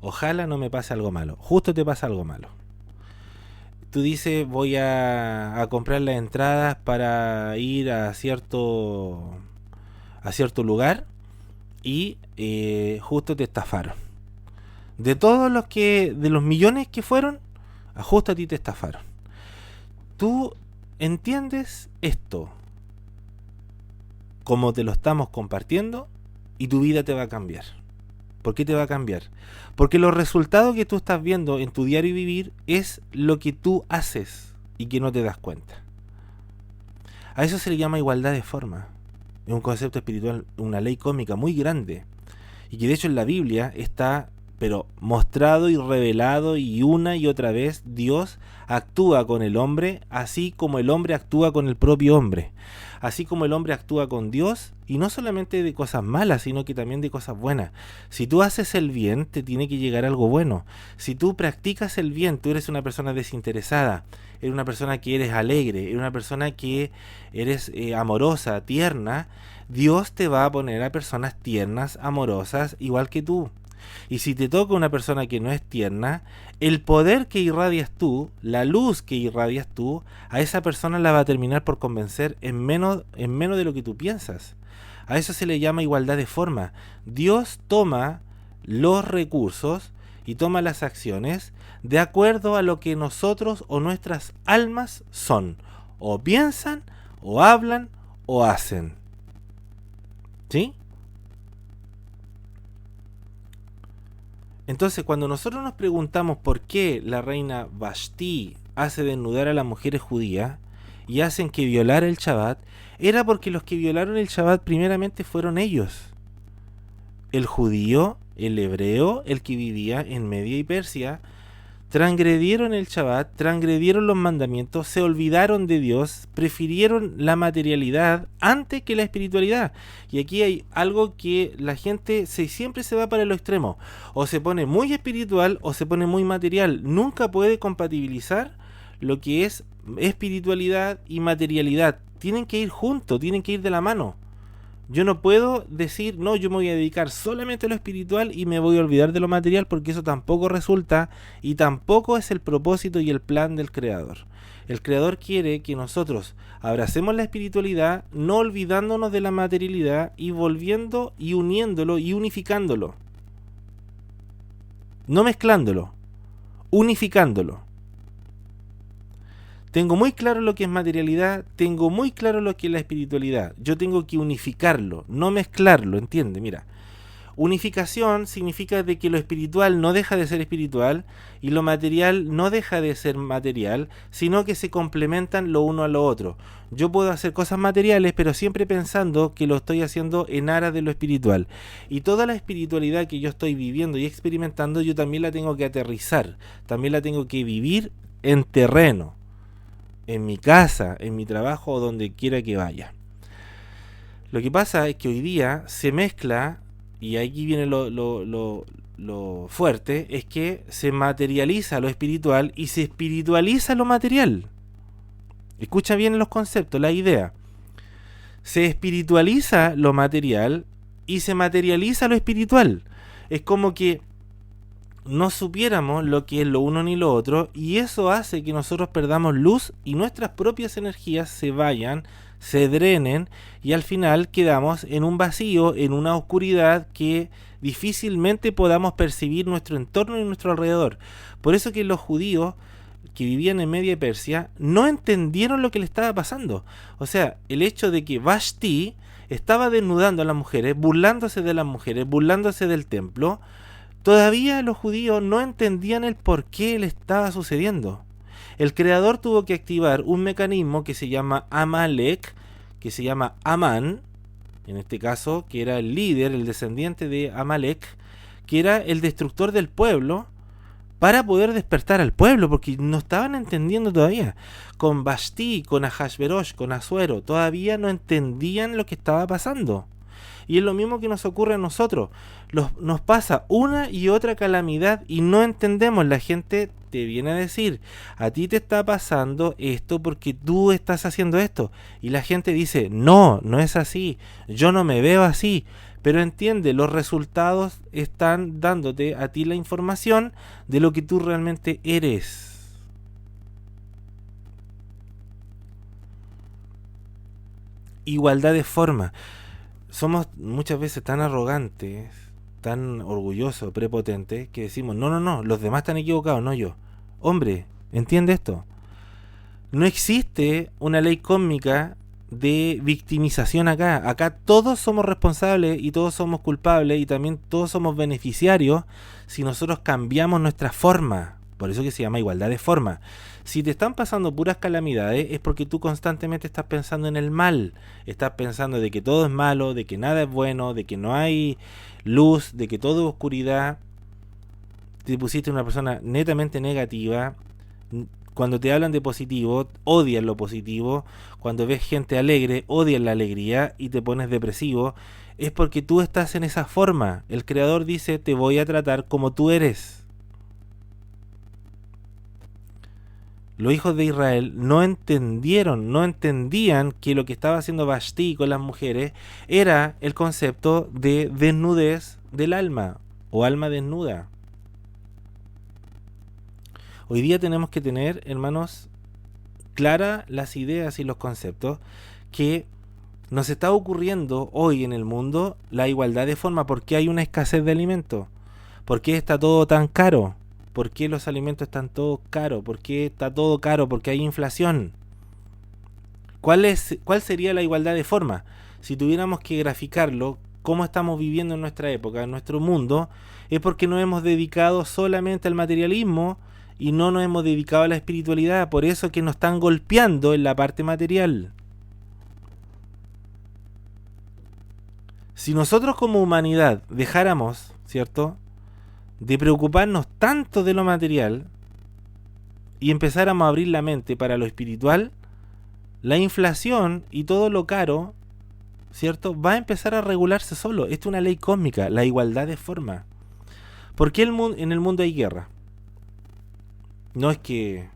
Speaker 1: ojalá no me pase algo malo, justo te pasa algo malo. Tú dices, voy a comprar las entradas para ir a cierto lugar y justo te estafaron. De los millones que fueron, justo a ti te estafaron. Tú entiendes esto como te lo estamos compartiendo y tu vida te va a cambiar. ¿Por qué te va a cambiar? Porque los resultados que tú estás viendo en tu diario vivir es lo que tú haces y que no te das cuenta. A eso se le llama igualdad de forma. Es un concepto espiritual, una ley cósmica muy grande. Y que de hecho en la Biblia está, pero mostrado y revelado, y una y otra vez Dios actúa con el hombre así como el hombre actúa con el propio hombre. Así como el hombre actúa con Dios, y no solamente de cosas malas, sino que también de cosas buenas. Si tú haces el bien, te tiene que llegar algo bueno. Si tú practicas el bien, tú eres una persona desinteresada, eres una persona que eres alegre, eres una persona que eres amorosa, tierna, Dios te va a poner a personas tiernas, amorosas, igual que tú. Y si te toca una persona que no es tierna, el poder que irradias tú, la luz que irradias tú, a esa persona la va a terminar por convencer en menos de lo que tú piensas. A eso se le llama igualdad de forma. Dios toma los recursos y toma las acciones de acuerdo a lo que nosotros o nuestras almas son, o piensan, o hablan, o hacen. ¿Sí? Entonces, cuando nosotros nos preguntamos por qué la reina Vashti hace desnudar a las mujeres judías y hacen que violara el Shabbat, era porque los que violaron el Shabbat primeramente fueron ellos. El judío, el hebreo, el que vivía en Media y Persia, transgredieron el Shabbat, transgredieron los mandamientos, se olvidaron de Dios, prefirieron la materialidad antes que la espiritualidad. Y aquí hay algo que la gente siempre se va para lo extremo. O se pone muy espiritual o se pone muy material. Nunca puede compatibilizar lo que es espiritualidad y materialidad. Tienen que ir juntos, tienen que ir de la mano. Yo no puedo decir, no, yo me voy a dedicar solamente a lo espiritual y me voy a olvidar de lo material, porque eso tampoco resulta y tampoco es el propósito y el plan del Creador. El Creador quiere que nosotros abracemos la espiritualidad, no olvidándonos de la materialidad y volviendo y uniéndolo y unificándolo. No mezclándolo, unificándolo. Tengo muy claro lo que es materialidad, tengo muy claro lo que es la espiritualidad. Yo tengo que unificarlo, no mezclarlo, ¿entiende? Mira, unificación significa de que lo espiritual no deja de ser espiritual y lo material no deja de ser material, sino que se complementan lo uno a lo otro. Yo puedo hacer cosas materiales, pero siempre pensando que lo estoy haciendo en aras de lo espiritual. Y toda la espiritualidad que yo estoy viviendo y experimentando, yo también la tengo que aterrizar, también la tengo que vivir en terreno. En mi casa, en mi trabajo o donde quiera que vaya. Lo que pasa es que hoy día se mezcla, y aquí viene lo fuerte, es que se materializa lo espiritual y se espiritualiza lo material. Escucha bien los conceptos, la idea. Se espiritualiza lo material y se materializa lo espiritual. Es como que no supiéramos lo que es lo uno ni lo otro, y eso hace que nosotros perdamos luz y nuestras propias energías se vayan, se drenen, y al final quedamos en un vacío, en una oscuridad que difícilmente podamos percibir nuestro entorno y nuestro alrededor. Por eso que los judíos que vivían en Media Persia no entendieron lo que le estaba pasando. O sea, el hecho de que Vashti estaba desnudando a las mujeres, burlándose de las mujeres, burlándose del templo. Todavía los judíos no entendían el por qué le estaba sucediendo. El Creador tuvo que activar un mecanismo que se llama Amalek, que se llama Amán, en este caso, que era el líder, el descendiente de Amalek, que era el destructor del pueblo, para poder despertar al pueblo, porque no estaban entendiendo todavía. Con Vashti, con Ahasverosh, con Asuero, todavía no entendían lo que estaba pasando. Y es lo mismo que nos ocurre a nosotros. Nos pasa una y otra calamidad y no entendemos. La gente te viene a decir, a ti te está pasando esto porque tú estás haciendo esto. Y la gente dice, no, no es así, yo no me veo así. Pero entiende, los resultados están dándote a ti la información de lo que tú realmente eres. Igualdad de forma. Somos muchas veces tan arrogantes, tan orgullosos, prepotentes, que decimos, no, los demás están equivocados, no yo. Hombre, ¿entiende esto? No existe una ley cósmica de victimización acá. Acá todos somos responsables y todos somos culpables y también todos somos beneficiarios si nosotros cambiamos nuestra forma. Por eso que se llama igualdad de forma. Si te están pasando puras calamidades es porque tú constantemente estás pensando en el mal. Estás pensando de que todo es malo, de que nada es bueno, de que no hay luz, de que todo es oscuridad. Te pusiste una persona netamente negativa. Cuando te hablan de positivo, odias lo positivo. Cuando ves gente alegre, odias la alegría y te pones depresivo. Es porque tú estás en esa forma. El Creador dice, te voy a tratar como tú eres. Los hijos de Israel no entendían que lo que estaba haciendo Vashti con las mujeres era el concepto de desnudez del alma o alma desnuda. Hoy día tenemos que tener, hermanos, claras las ideas y los conceptos que nos está ocurriendo hoy en el mundo la igualdad de forma. ¿Por qué hay una escasez de alimentos? ¿Por qué está todo tan caro? ¿Por qué los alimentos están todos caros? ¿Por qué está todo caro? Porque hay inflación. ¿Cuál sería la igualdad de forma? Si tuviéramos que graficarlo, cómo estamos viviendo en nuestra época, en nuestro mundo, es porque nos hemos dedicado solamente al materialismo y no nos hemos dedicado a la espiritualidad. Por eso que nos están golpeando en la parte material. Si nosotros como humanidad dejáramos, ¿cierto?, de preocuparnos tanto de lo material y empezáramos a abrir la mente para lo espiritual, la inflación y todo lo caro, ¿cierto?, va a empezar a regularse solo. Esto es una ley cósmica, la igualdad de forma. ¿Por qué en el mundo hay guerra? No es que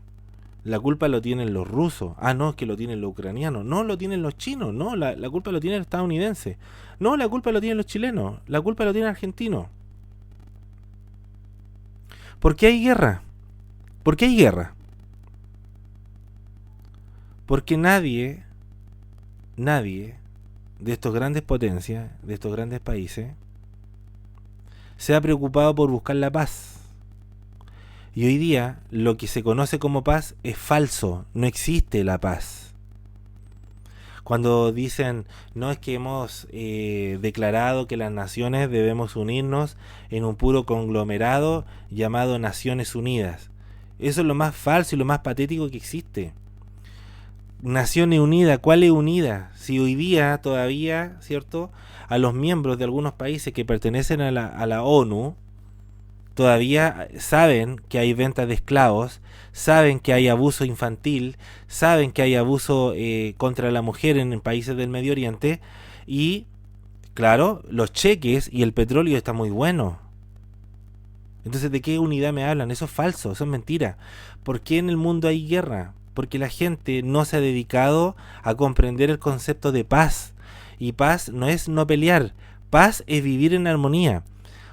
Speaker 1: la culpa lo tienen los rusos, no, es que lo tienen los ucranianos, no, lo tienen los chinos, no, la culpa lo tienen los estadounidenses, no, la culpa lo tienen los chilenos, la culpa lo tienen los argentinos. ¿Por qué hay guerra? ¿Por qué hay guerra? Porque nadie de estos grandes potencias, de estos grandes países, se ha preocupado por buscar la paz. Y hoy día lo que se conoce como paz es falso, no existe la paz. Cuando dicen, no, es que hemos declarado que las naciones debemos unirnos en un puro conglomerado llamado Naciones Unidas. Eso es lo más falso y lo más patético que existe. Naciones Unidas, ¿cuál es unida? Si hoy día todavía, ¿cierto?, a los miembros de algunos países que pertenecen a la ONU, todavía saben que hay venta de esclavos, saben que hay abuso infantil, saben que hay abuso contra la mujer en países del Medio Oriente y, claro, los cheques y el petróleo está muy bueno. Entonces, ¿de qué unidad me hablan? Eso es falso, eso es mentira. ¿Por qué en el mundo hay guerra? Porque la gente no se ha dedicado a comprender el concepto de paz. Y paz no es no pelear, paz es vivir en armonía.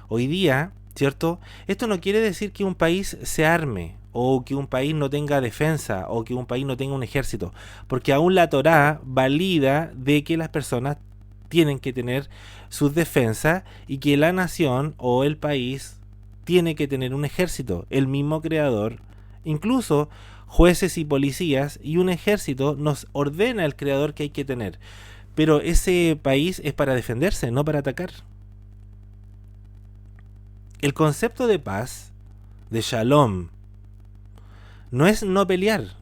Speaker 1: Hoy día, ¿cierto?, esto no quiere decir que un país se arme, o que un país no tenga defensa, o que un país no tenga un ejército, porque aún la Torá valida de que las personas tienen que tener sus defensas y que la nación o el país tiene que tener un ejército. El mismo Creador, incluso jueces y policías y un ejército nos ordena el Creador que hay que tener, pero ese país es para defenderse, no para atacar. El concepto de paz, de shalom, no es no pelear.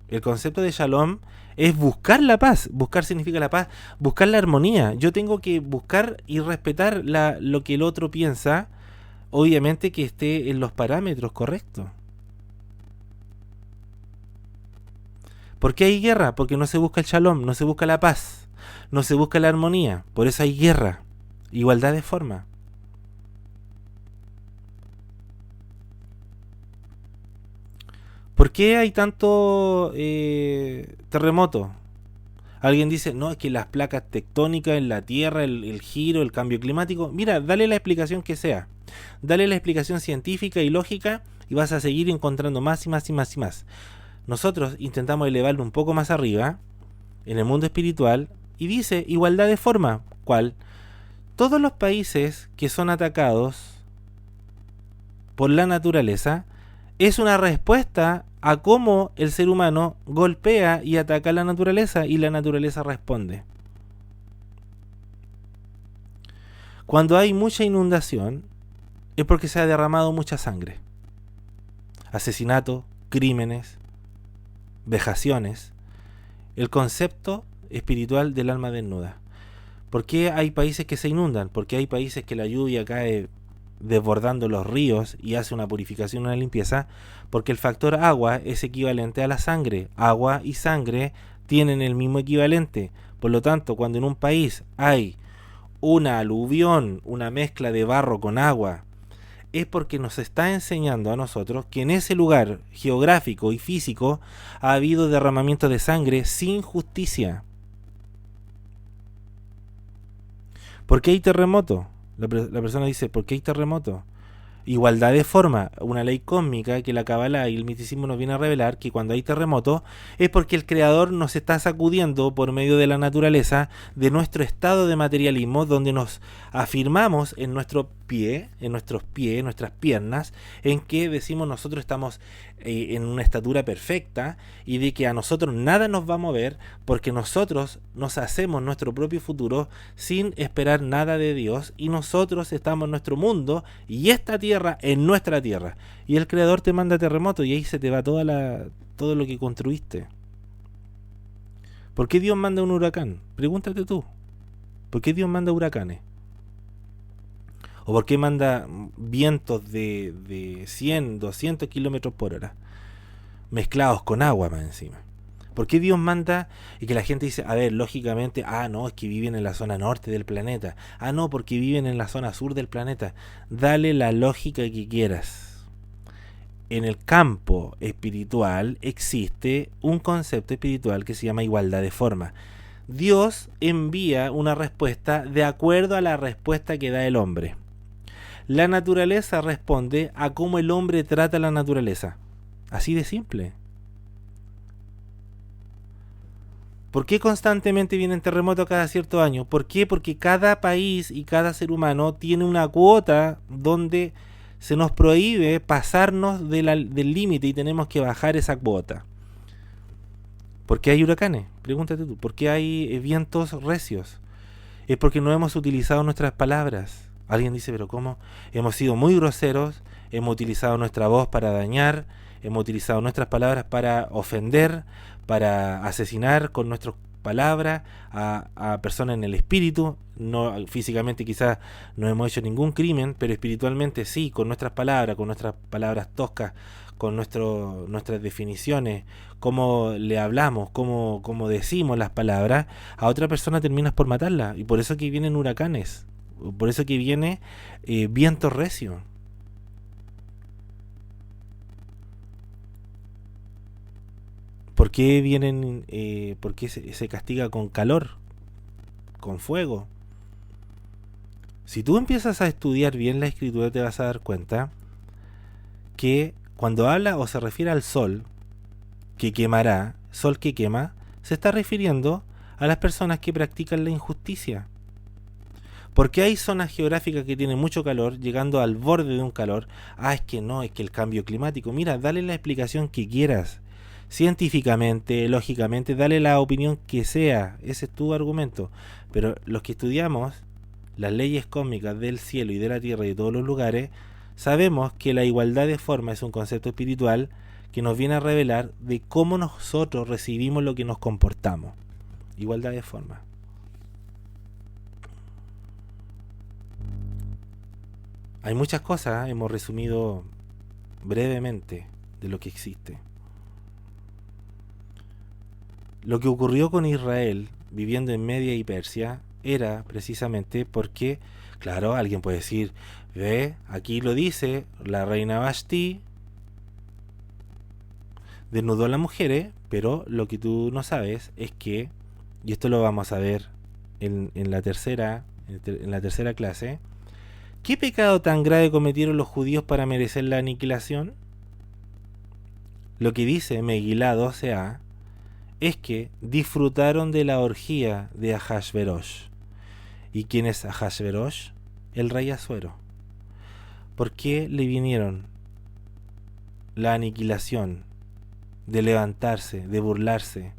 Speaker 1: El concepto de shalom es buscar la paz. Buscar significa la paz, buscar la armonía. Yo tengo que buscar y respetar lo que el otro piensa, obviamente que esté en los parámetros correctos. ¿Por qué hay guerra? Porque no se busca el shalom, no se busca la paz, no se busca la armonía. Por eso hay guerra. Igualdad de forma. ¿Por qué hay tanto terremoto? Alguien dice, no, es que las placas tectónicas en la Tierra, el giro, el cambio climático. Mira, dale la explicación que sea. Dale la explicación científica y lógica y vas a seguir encontrando más y más y más y más. Nosotros intentamos elevarlo un poco más arriba, en el mundo espiritual, y dice igualdad de forma. ¿Cuál? Todos los países que son atacados por la naturaleza es una respuesta a cómo el ser humano golpea y ataca a la naturaleza y la naturaleza responde. Cuando hay mucha inundación es porque se ha derramado mucha sangre. Asesinato, crímenes, vejaciones. El concepto espiritual del alma desnuda. ¿Por qué hay países que se inundan? Porque hay países que la lluvia cae desbordando los ríos y hace una purificación, una limpieza, porque el factor agua es equivalente a la sangre. Agua y sangre tienen el mismo equivalente. Por lo tanto, cuando en un país hay una aluvión, una mezcla de barro con agua, es porque nos está enseñando a nosotros que en ese lugar geográfico y físico ha habido derramamiento de sangre sin justicia. ¿Por qué hay terremoto? La persona dice, ¿por qué hay terremoto? Igualdad de forma, una ley cósmica que la Kabbalah y el misticismo nos viene a revelar que cuando hay terremoto es porque el Creador nos está sacudiendo por medio de la naturaleza de nuestro estado de materialismo, donde nos afirmamos en nuestros pies, en nuestras piernas, en que decimos nosotros estamos en una estatura perfecta y de que a nosotros nada nos va a mover porque nosotros nos hacemos nuestro propio futuro sin esperar nada de Dios y nosotros estamos en nuestro mundo y esta tierra en nuestra tierra y el Creador te manda terremoto y ahí se te va todo lo que construiste. ¿Por qué Dios manda un huracán? Pregúntate tú. ¿Por qué Dios manda huracanes? ¿O por qué manda vientos de 100, 200 kilómetros por hora? Mezclados con agua más encima. ¿Por qué Dios manda? Y que la gente dice, a ver, lógicamente, no, es que viven en la zona norte del planeta. No, porque viven en la zona sur del planeta. Dale la lógica que quieras. En el campo espiritual existe un concepto espiritual que se llama igualdad de forma. Dios envía una respuesta de acuerdo a la respuesta que da el hombre. La naturaleza responde a cómo el hombre trata a la naturaleza. Así de simple. ¿Por qué constantemente vienen terremotos cada cierto año? ¿Por qué? Porque cada país y cada ser humano tiene una cuota donde se nos prohíbe pasarnos del límite y tenemos que bajar esa cuota. ¿Por qué hay huracanes? Pregúntate tú. ¿Por qué hay vientos recios? Es porque no hemos utilizado nuestras palabras. Alguien dice, pero ¿cómo? Hemos sido muy groseros, hemos utilizado nuestra voz para dañar, hemos utilizado nuestras palabras para ofender, para asesinar con nuestras palabras a personas en el espíritu. No, físicamente quizás no hemos hecho ningún crimen, pero espiritualmente sí, con nuestras palabras toscas, con nuestras definiciones, cómo le hablamos, cómo decimos las palabras, a otra persona terminas por matarla. Y por eso que vienen huracanes, por eso que viene viento recio. ¿Por qué vienen? ¿Por qué se castiga con calor, con fuego? Si tú empiezas a estudiar bien la escritura te vas a dar cuenta que cuando habla o se refiere al sol que quemará, sol que quema, se está refiriendo a las personas que practican la injusticia. Porque hay zonas geográficas que tienen mucho calor, llegando al borde de un calor. Es que no, es que el cambio climático. Mira, dale la explicación que quieras. Científicamente, lógicamente, dale la opinión que sea. Ese es tu argumento. Pero los que estudiamos las leyes cósmicas del cielo y de la tierra y de todos los lugares, sabemos que la igualdad de forma es un concepto espiritual que nos viene a revelar de cómo nosotros recibimos lo que nos comportamos. Igualdad de forma. Hay muchas cosas, hemos resumido brevemente de lo que existe. Lo que ocurrió con Israel viviendo en Media y Persia era precisamente porque, claro, alguien puede decir, ve, aquí lo dice, la reina Vashti desnudó a las mujeres, pero lo que tú no sabes es que, y esto lo vamos a ver en la tercera clase, ¿qué pecado tan grave cometieron los judíos para merecer la aniquilación? Lo que dice Megilá 12a es que disfrutaron de la orgía de Ahasverosh. ¿Y quién es Ahasverosh? El rey Asuero. ¿Por qué le vinieron la aniquilación de levantarse, de burlarse,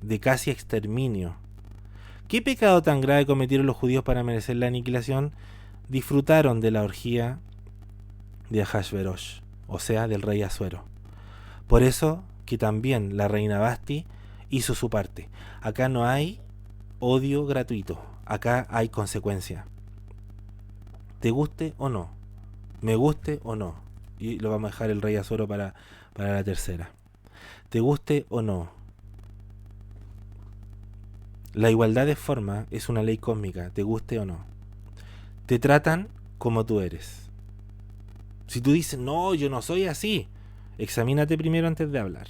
Speaker 1: de casi exterminio. ¿Qué pecado tan grave cometieron los judíos para merecer la aniquilación? Disfrutaron de la orgía de Ahasverosh, o sea, del rey Asuero. Por eso que también la reina Basti hizo su parte. Acá no hay odio gratuito, acá hay consecuencia. Te guste o no, me guste o no, y lo vamos a dejar el rey Asuero para la tercera. Te guste o no. La igualdad de forma es una ley cósmica, te guste o no. Te tratan como tú eres. Si tú dices, no, yo no soy así, examínate primero antes de hablar.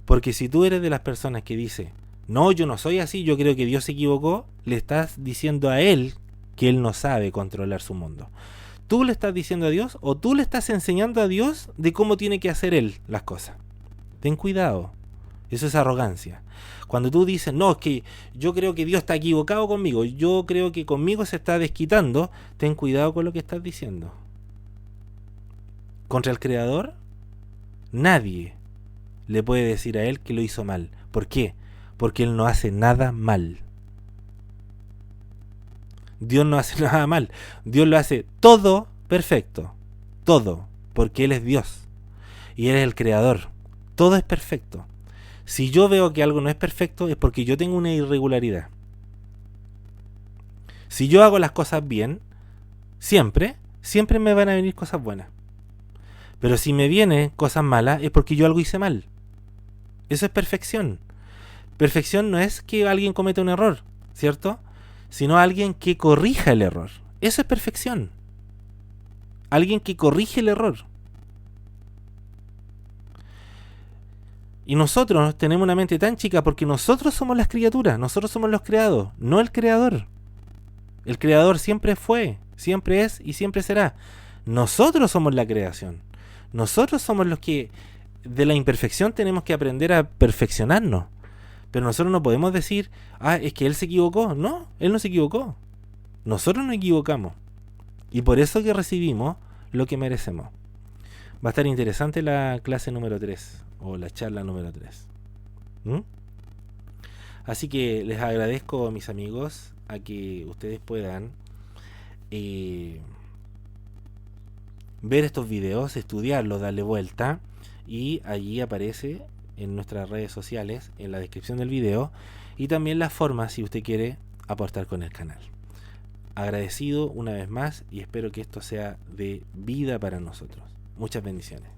Speaker 1: Porque si tú eres de las personas que dice, no, yo no soy así, yo creo que Dios se equivocó, le estás diciendo a él que él no sabe controlar su mundo. ¿Tú le estás diciendo a Dios o tú le estás enseñando a Dios de cómo tiene que hacer él las cosas? Ten cuidado. Eso es arrogancia. Cuando tú dices, no, es que yo creo que Dios está equivocado conmigo, yo creo que conmigo se está desquitando, ten cuidado con lo que estás diciendo. Contra el Creador, nadie le puede decir a él que lo hizo mal. ¿Por qué? Porque él no hace nada mal. Dios no hace nada mal. Dios lo hace todo perfecto. Todo. Porque Él es Dios. Y Él es el Creador. Todo es perfecto. Si yo veo que algo no es perfecto es porque yo tengo una irregularidad. Si yo hago las cosas bien, siempre me van a venir cosas buenas. Pero si me vienen cosas malas es porque yo algo hice mal. Eso es perfección. Perfección no es que alguien cometa un error, ¿cierto? Sino alguien que corrija el error. Eso es perfección. Alguien que corrige el error. Y nosotros tenemos una mente tan chica porque nosotros somos las criaturas, nosotros somos los creados, no el creador. El creador siempre fue, siempre es y siempre será. Nosotros somos la creación. Nosotros somos los que de la imperfección tenemos que aprender a perfeccionarnos. Pero nosotros no podemos decir, es que él se equivocó. No, él no se equivocó. Nosotros nos equivocamos. Y por eso que recibimos lo que merecemos. Va a estar interesante la clase número 3 o la charla número 3. Así que les agradezco, mis amigos, a que ustedes puedan ver estos videos, estudiarlos, darle vuelta, y allí aparece en nuestras redes sociales, en la descripción del video, y también la forma si usted quiere aportar con el canal. Agradecido una vez más y espero que esto sea de vida para nosotros. Muchas bendiciones.